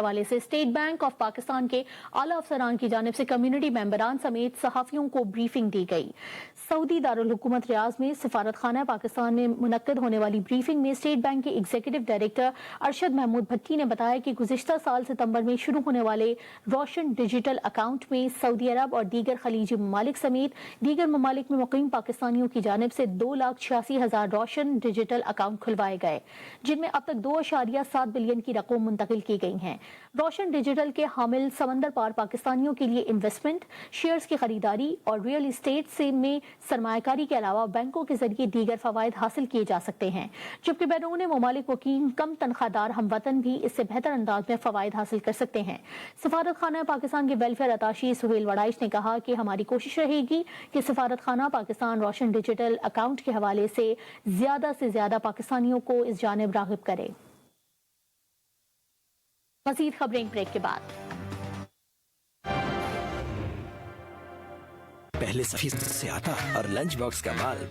हवाले से state bank of Pakistan के आला अफसरान की जानिब से कम्युनिटी मेंबरान समेत सहाफियों को ब्रीफिंग दी गई। सऊदी दारुल हुकूमत रियाज में सफारत खाना पाकिस्तान में मुनक्कद होने वाली ब्रीफिंग में स्टेट बैंक के एग्जीक्यूटिव डायरेक्टर अरशद महमूद भट्टी ने बताया कि गुज़िश्ता साल सितंबर में शुरू होने वाले रोशन डिजिटल अकाउंट में सऊदी अरब और दीगर खलीजी ममालिक समेत दीगर ममालिक में मुकीम पाकिस्तानियों की जानिब से 2,86,000 रोशन डिजिटल अकाउंट खुलवाए गए, जिनमें अब तक 2.7 बिलियन की रकम मुंतकिल की गई हैं। रोशन डिजिटल के हामिल समंदर पार पाकिस्तानियों के लिए इन्वेस्टमेंट, शेयर्स की खरीदारी और रियल इस्टेट से में सरमायाकारी के अलावा बैंकों के जरिए दीगर फवायद हासिल किए जा सकते हैं, जबकि बैरून ममालिक मुकीम कम तनख्वाहदार हमवतन भी इससे बेहतर अंदाज में फवायद हासिल कर सकते हैं। सफारत खाना पाकिस्तान के वेलफेयर अताशी सुहेल वड़ाइश ने कहा कि हमारी कोशिश रहेगी कि सफारत खाना पाकिस्तान रोशन डिजिटल अकाउंट के हवाले से ज्यादा पाकिस्तानियों को इस जानिब राग़िब करे। मज़ीद खबरें ब्रेक के बाद। पहले सफी से आता और लंच बॉक्स का माल